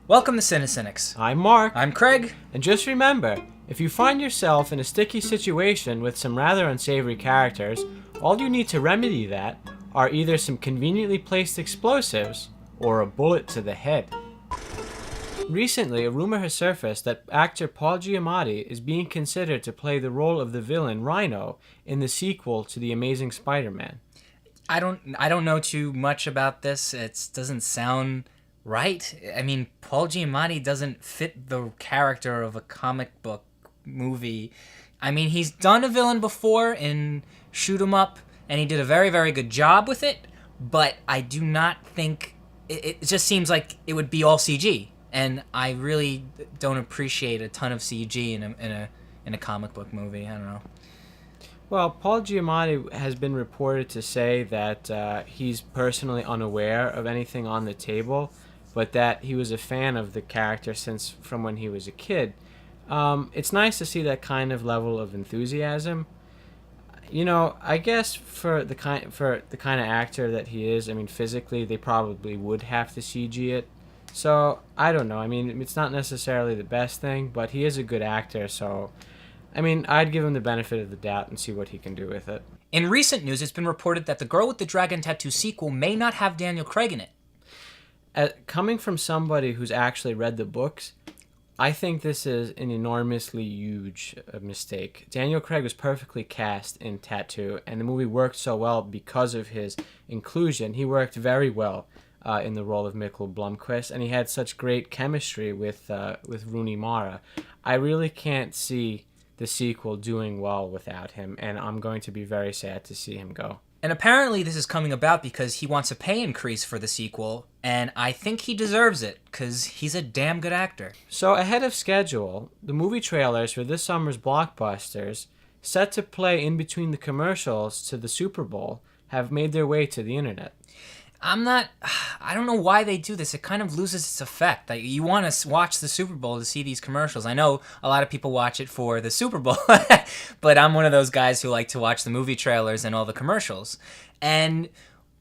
Welcome to CineCynics. I'm Mark. I'm Craig. And just remember, if you find yourself in a sticky situation with some rather unsavory characters, all you need to remedy that are either some conveniently placed explosives or a bullet to the head. Recently, a rumor has surfaced that actor Paul Giamatti is being considered to play the role of the villain Rhino in the sequel to The Amazing Spider-Man. I don't know too much about this. It doesn't sound right. I mean, Paul Giamatti doesn't fit the character of a comic book movie. I mean, he's done a villain before in Shoot 'Em Up, and he did a very, very good job with it, but I do not think... It just seems like it would be all CG, and I really don't appreciate a ton of CG in a comic book movie. I don't know. Well, Paul Giamatti has been reported to say that he's personally unaware of anything on the table, but that he was a fan of the character since from when he was a kid. It's nice to see that kind of level of enthusiasm. You know, I guess for the kind of actor that he is, I mean, physically they probably would have to CG it. So I don't know. I mean, it's not necessarily the best thing, but he is a good actor, so. I mean, I'd give him the benefit of the doubt and see what he can do with it. In recent news, it's been reported that The Girl with the Dragon Tattoo sequel may not have Daniel Craig in it. Coming from somebody who's actually read the books, I think this is an enormously huge mistake. Daniel Craig was perfectly cast in Tattoo, and the movie worked so well because of his inclusion. He worked very well in the role of Mikkel Blomkvist, and he had such great chemistry with Rooney Mara. I really can't see the sequel doing well without him, and I'm going to be very sad to see him go. And apparently this is coming about because he wants a pay increase for the sequel, and I think he deserves it, because he's a damn good actor. So ahead of schedule, the movie trailers for this summer's blockbusters, set to play in between the commercials to the Super Bowl, have made their way to the internet. I don't know why they do this. It kind of loses its effect. Like, you want to watch the Super Bowl to see these commercials. I know a lot of people watch it for the Super Bowl, but I'm one of those guys who like to watch the movie trailers and all the commercials. And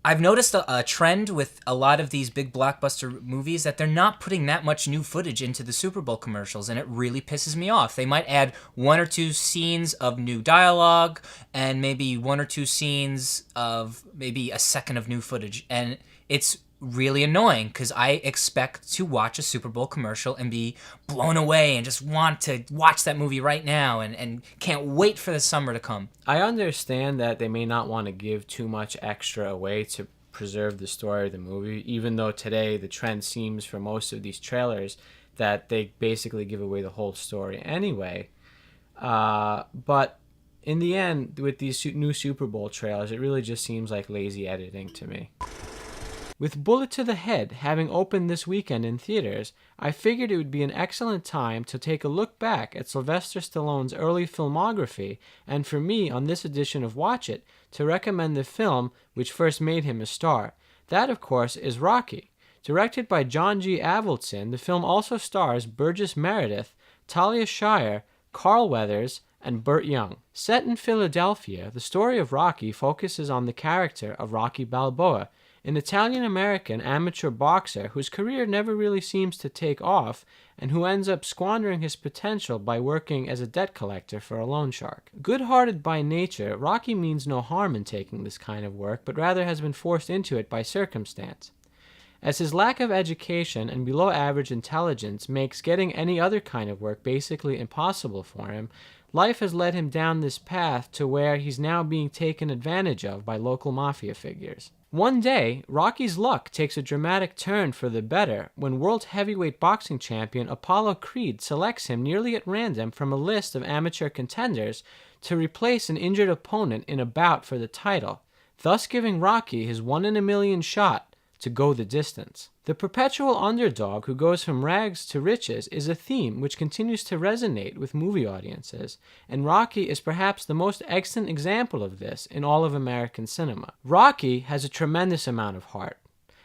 I've noticed a trend with a lot of these big blockbuster movies that they're not putting that much new footage into the Super Bowl commercials, and it really pisses me off. They might add one or two scenes of new dialogue and maybe one or two scenes of maybe a second of new footage, and it's really annoying because I expect to watch a Super Bowl commercial and be blown away and just want to watch that movie right now and can't wait for the summer to come. I understand that they may not want to give too much extra away to preserve the story of the movie, even though today the trend seems for most of these trailers that they basically give away the whole story anyway. But in the end, with these new Super Bowl trailers, it really just seems like lazy editing to me. With Bullet to the Head having opened this weekend in theaters, I figured it would be an excellent time to take a look back at Sylvester Stallone's early filmography, and for me, on this edition of Watch It, to recommend the film which first made him a star. That, of course, is Rocky. Directed by John G. Avildsen, the film also stars Burgess Meredith, Talia Shire, Carl Weathers, and Burt Young. Set in Philadelphia, the story of Rocky focuses on the character of Rocky Balboa, an Italian-American amateur boxer whose career never really seems to take off and who ends up squandering his potential by working as a debt collector for a loan shark. Good-hearted by nature, Rocky means no harm in taking this kind of work, but rather has been forced into it by circumstance. As his lack of education and below-average intelligence makes getting any other kind of work basically impossible for him, life has led him down this path to where he's now being taken advantage of by local mafia figures. One day, Rocky's luck takes a dramatic turn for the better when world heavyweight boxing champion Apollo Creed selects him nearly at random from a list of amateur contenders to replace an injured opponent in a bout for the title, thus giving Rocky his one-in-a-million shot to go the distance. The perpetual underdog who goes from rags to riches is a theme which continues to resonate with movie audiences, and Rocky is perhaps the most excellent example of this in all of American cinema. Rocky has a tremendous amount of heart,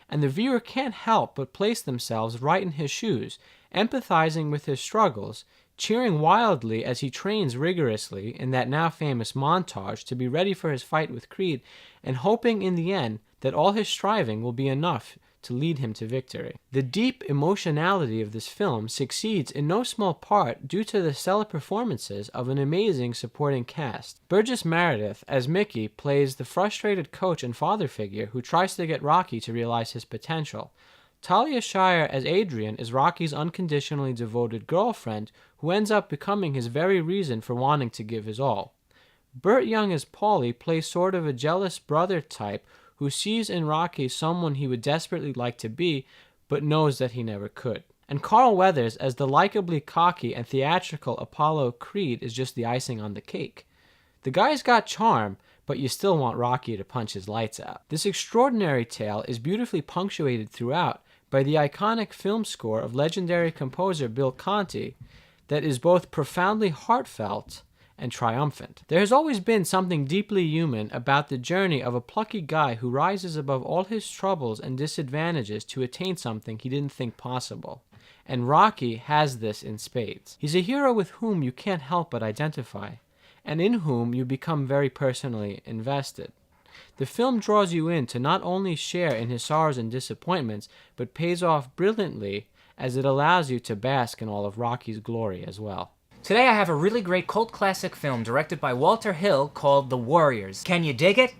and the viewer can't help but place themselves right in his shoes, empathizing with his struggles, cheering wildly as he trains rigorously in that now famous montage to be ready for his fight with Creed, and hoping in the end that all his striving will be enough to lead him to victory. The deep emotionality of this film succeeds in no small part due to the stellar performances of an amazing supporting cast. Burgess Meredith as Mickey plays the frustrated coach and father figure who tries to get Rocky to realize his potential. Talia Shire as Adrian is Rocky's unconditionally devoted girlfriend who ends up becoming his very reason for wanting to give his all. Burt Young as Paulie plays sort of a jealous brother type who sees in Rocky someone he would desperately like to be, but knows that he never could. And Carl Weathers as the likably cocky and theatrical Apollo Creed is just the icing on the cake. The guy's got charm, but you still want Rocky to punch his lights out. This extraordinary tale is beautifully punctuated throughout by the iconic film score of legendary composer Bill Conti that is both profoundly heartfelt and triumphant. There has always been something deeply human about the journey of a plucky guy who rises above all his troubles and disadvantages to attain something he didn't think possible. And Rocky has this in spades. He's a hero with whom you can't help but identify, and in whom you become very personally invested. The film draws you in to not only share in his sorrows and disappointments, but pays off brilliantly as it allows you to bask in all of Rocky's glory as well. Today I have a really great cult classic film directed by Walter Hill called The Warriors. Can you dig it?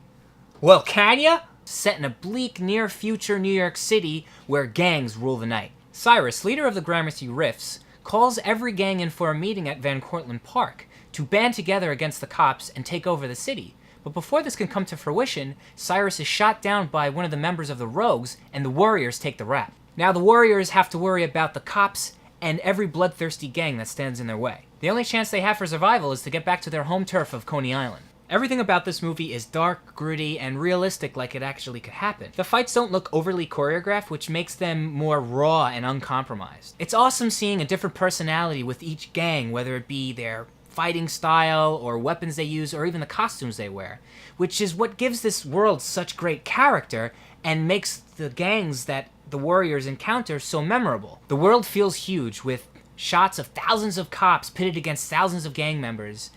Well, can ya? Set in a bleak near-future New York City where gangs rule the night. Cyrus, leader of the Gramercy Riffs, calls every gang in for a meeting at Van Cortlandt Park to band together against the cops and take over the city. But before this can come to fruition, Cyrus is shot down by one of the members of the Rogues, and the Warriors take the rap. Now the Warriors have to worry about the cops and every bloodthirsty gang that stands in their way. The only chance they have for survival is to get back to their home turf of Coney Island. Everything about this movie is dark, gritty, and realistic like it actually could happen. The fights don't look overly choreographed, which makes them more raw and uncompromised. It's awesome seeing a different personality with each gang, whether it be their fighting style, or weapons they use, or even the costumes they wear, which is what gives this world such great character and makes the gangs that the Warriors encounter so memorable. The world feels huge, with shots of thousands of cops pitted against thousands of gang members,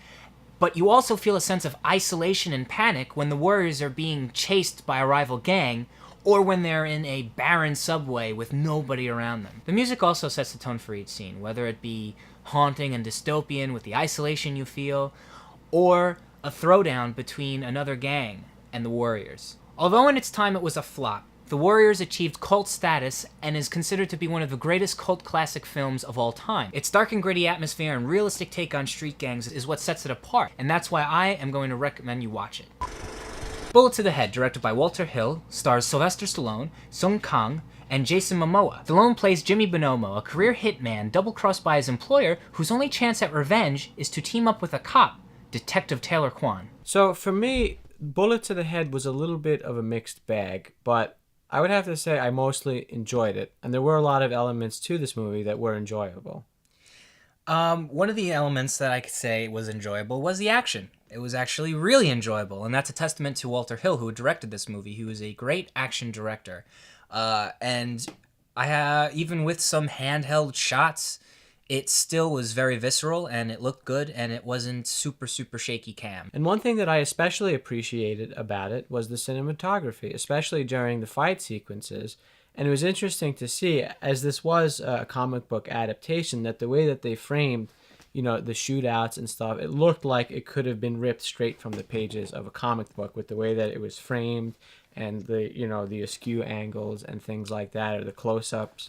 but you also feel a sense of isolation and panic when the Warriors are being chased by a rival gang, or when they're in a barren subway with nobody around them. The music also sets the tone for each scene, whether it be haunting and dystopian with the isolation you feel, or a throwdown between another gang and the Warriors. Although in its time it was a flop, The Warriors achieved cult status and is considered to be one of the greatest cult classic films of all time. Its dark and gritty atmosphere and realistic take on street gangs is what sets it apart, and that's why I am going to recommend you watch it. Bullet to the Head, directed by Walter Hill, stars Sylvester Stallone, Sung Kang, and Jason Momoa. Stallone plays Jimmy Bonomo, a career hitman double-crossed by his employer whose only chance at revenge is to team up with a cop, Detective Taylor Kwan. So for me, Bullet to the Head was a little bit of a mixed bag, but I would have to say I mostly enjoyed it, and there were a lot of elements to this movie that were enjoyable. One of the elements that I could say was enjoyable was the action. It was actually really enjoyable, and that's a testament to Walter Hill, who directed this movie. He was a great action director. And even with some handheld shots, it still was very visceral, and it looked good, and it wasn't super shaky cam. And one thing that I especially appreciated about it was the cinematography, especially during the fight sequences. And it was interesting to see, as this was a comic book adaptation, that the way that they framed, the shootouts and stuff, it looked like it could have been ripped straight from the pages of a comic book with the way that it was framed and the askew angles and things like that, or the close-ups.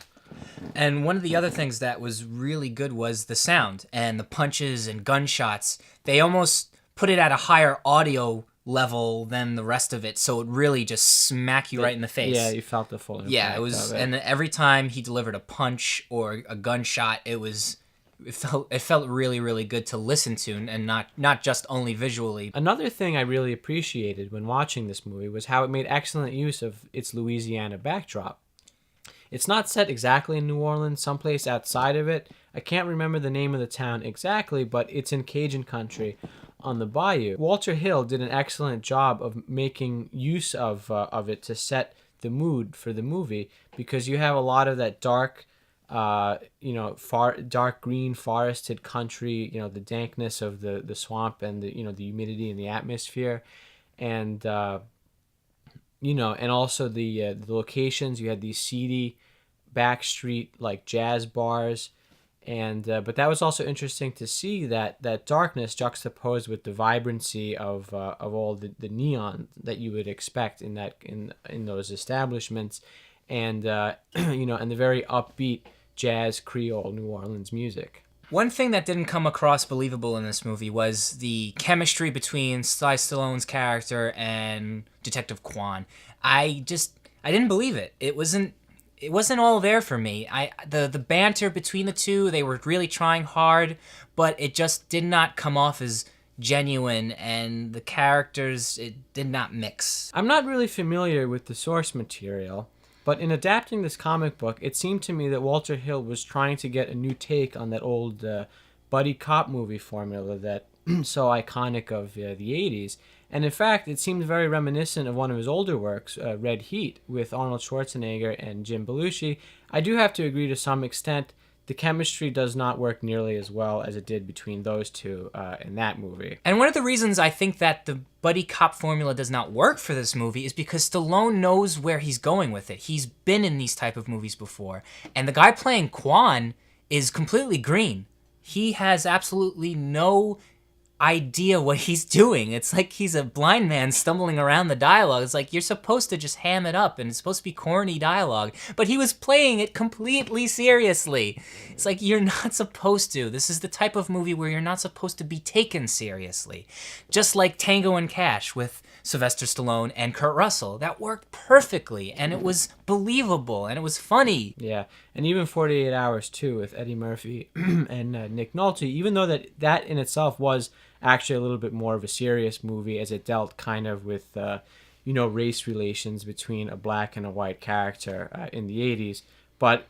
And one of the other things that was really good was the sound and the punches and gunshots. They almost put it at a higher audio level than the rest of it, so it really just smack you right in the face. Yeah, you felt the full impact. Yeah, it was, and every time he delivered a punch or a gunshot, it felt really good to listen to, and not just only visually. Another thing I really appreciated when watching this movie was how it made excellent use of its Louisiana backdrop. It's not set exactly in New Orleans, someplace outside of it. I can't remember the name of the town exactly, but it's in Cajun country on the bayou. Walter Hill did an excellent job of making use of it to set the mood for the movie, because you have a lot of that dark, dark green forested country, the dankness of the swamp and the humidity in the atmosphere, and and also the locations. You had these seedy backstreet like jazz bars, and but that was also interesting to see that darkness juxtaposed with the vibrancy of all the neon that you would expect in those establishments, and and the very upbeat jazz Creole New Orleans music. One thing that didn't come across believable in this movie was the chemistry between Sly Stallone's character and Detective Kwan. I didn't believe it. It wasn't all there for me. The banter between the two, they were really trying hard, but it just did not come off as genuine, and the characters, it did not mix. I'm not really familiar with the source material, but in adapting this comic book, it seemed to me that Walter Hill was trying to get a new take on that old buddy cop movie formula that so iconic of the 80s. And in fact, it seemed very reminiscent of one of his older works, Red Heat, with Arnold Schwarzenegger and Jim Belushi. I do have to agree to some extent. The chemistry does not work nearly as well as it did between those two in that movie. And one of the reasons I think that the buddy cop formula does not work for this movie is because Stallone knows where he's going with it. He's been in these type of movies before. And the guy playing Quan is completely green. He has absolutely no idea what he's doing. It's like he's a blind man stumbling around the dialogue. It's like you're supposed to just ham it up, and it's supposed to be corny dialogue, but he was playing it completely seriously. It's like you're not supposed to. This is the type of movie where you're not supposed to be taken seriously. Just like Tango and Cash with Sylvester Stallone and Kurt Russell. That worked perfectly, and it was believable, and it was funny. Yeah, and even 48 Hours, too, with Eddie Murphy and Nick Nolte, even though that in itself was actually a little bit more of a serious movie, as it dealt kind of with, race relations between a black and a white character in the 80s. But,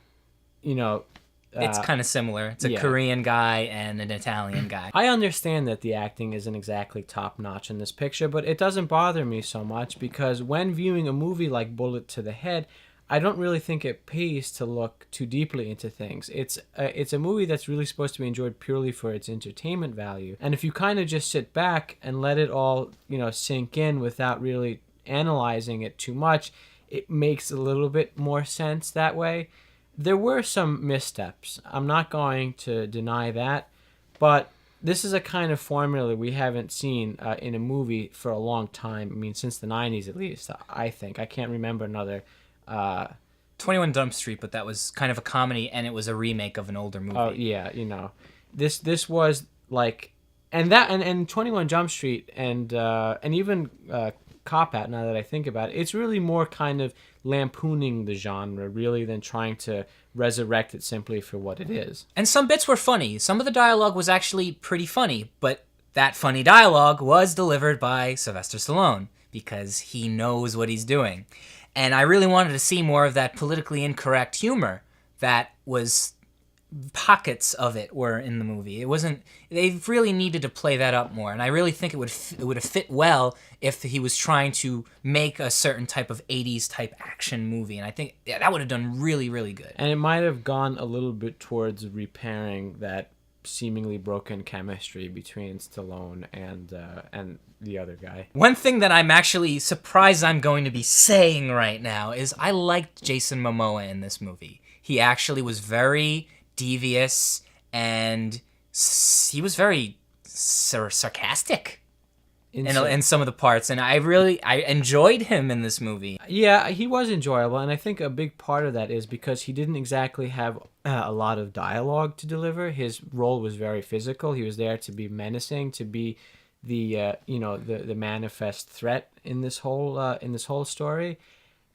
it's kind of similar. It's a Korean guy and an Italian guy. I understand that the acting isn't exactly top-notch in this picture, but it doesn't bother me so much because when viewing a movie like Bullet to the Head, I don't really think it pays to look too deeply into things. It's a movie that's really supposed to be enjoyed purely for its entertainment value. And if you kind of just sit back and let it all, sink in without really analyzing it too much, it makes a little bit more sense that way. There were some missteps. I'm not going to deny that, but this is a kind of formula we haven't seen in a movie for a long time. I mean, since the 90s at least, I think. I can't remember another 21 Jump Street, but that was kind of a comedy, and it was a remake of an older movie. Oh yeah, this was like, and 21 Jump Street and even Cop Out. Now that I think about it, it's really more kind of lampooning the genre really than trying to resurrect it simply for what it is. And some bits were funny. Some of the dialogue was actually pretty funny, but that funny dialogue was delivered by Sylvester Stallone because he knows what he's doing. And I really wanted to see more of that politically incorrect humor that was pockets of it were in the movie. It wasn't. They really needed to play that up more, and I really think it would have fit well if he was trying to make a certain type of 80s type action movie, and I think that would have done really, really good. And it might have gone a little bit towards repairing that seemingly broken chemistry between Stallone and the other guy. One thing that I'm actually surprised I'm going to be saying right now is I liked Jason Momoa in this movie. He actually was very devious, and he was very sarcastic in some of the parts, and I enjoyed him in this movie. Yeah, he was enjoyable, and I think a big part of that is because he didn't exactly have a lot of dialogue to deliver. His role was very physical. He was there to be menacing, to be the manifest threat in this whole story.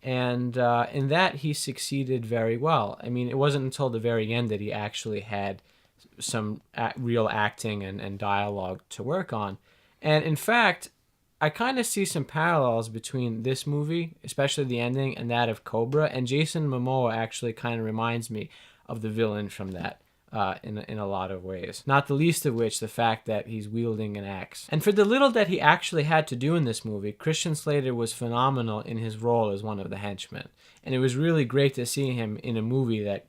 And in that, he succeeded very well. I mean, it wasn't until the very end that he actually had some real acting and dialogue to work on. And in fact, I kind of see some parallels between this movie, especially the ending, and that of Cobra. And Jason Momoa actually kind of reminds me of the villain from that. In a lot of ways. Not the least of which the fact that he's wielding an axe. And for the little that he actually had to do in this movie, Christian Slater was phenomenal in his role as one of the henchmen. And it was really great to see him in a movie that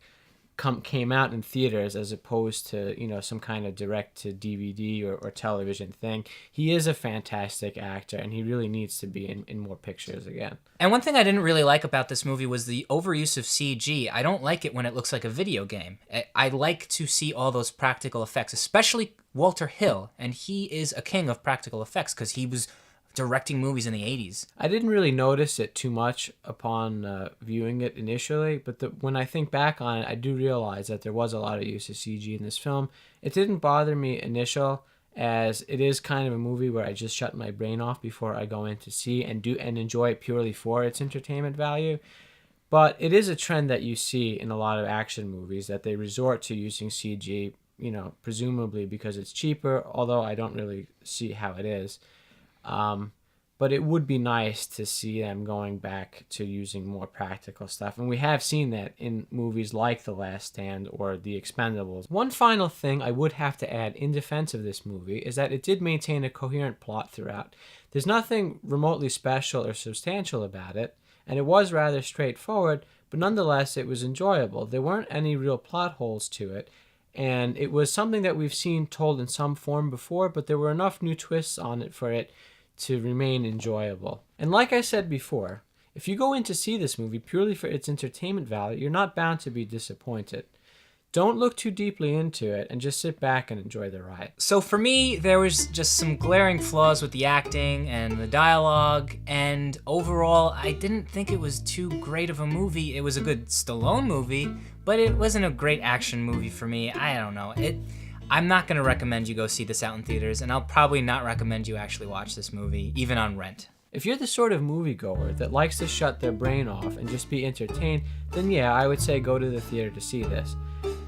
came out in theaters as opposed to, you know, some kind of direct to DVD or television thing. He is a fantastic actor, and he really needs to be in more pictures again. And one thing I didn't really like about this movie was the overuse of CG. I don't like it when it looks like a video game. I like to see all those practical effects, especially Walter Hill, and he is a king of practical effects because he was directing movies in the 80s. I didn't really notice it too much upon viewing it initially, but when I think back on it, I do realize that there was a lot of use of CG in this film. It didn't bother me as it is kind of a movie where I just shut my brain off before I go in to see and enjoy it purely for its entertainment value. But it is a trend that you see in a lot of action movies that they resort to using CG, you know, presumably because it's cheaper, although I don't really see how it is. But it would be nice to see them going back to using more practical stuff. And we have seen that in movies like The Last Stand or The Expendables. One final thing I would have to add in defense of this movie is that it did maintain a coherent plot throughout. There's nothing remotely special or substantial about it, and it was rather straightforward, but nonetheless it was enjoyable. There weren't any real plot holes to it, and it was something that we've seen told in some form before, but there were enough new twists on it for it to remain enjoyable. And like I said before, if you go in to see this movie purely for its entertainment value, you're not bound to be disappointed. Don't look too deeply into it and just sit back and enjoy the ride. So for me, there was just some glaring flaws with the acting and the dialogue, and overall, I didn't think it was too great of a movie. It was a good Stallone movie, but it wasn't a great action movie for me. I don't know. I'm not going to recommend you go see this out in theaters, and I'll probably not recommend you actually watch this movie, even on rent. If you're the sort of moviegoer that likes to shut their brain off and just be entertained, then yeah, I would say go to the theater to see this.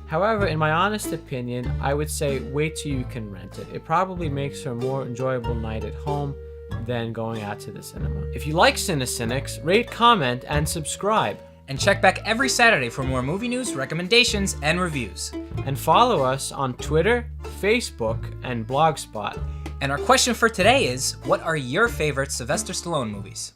However, in my honest opinion, I would say wait till you can rent it. It probably makes for a more enjoyable night at home than going out to the cinema. If you like CineCynics, rate, comment, and subscribe. And check back every Saturday for more movie news, recommendations, and reviews. And follow us on Twitter, Facebook, and Blogspot. And our question for today is, what are your favorite Sylvester Stallone movies?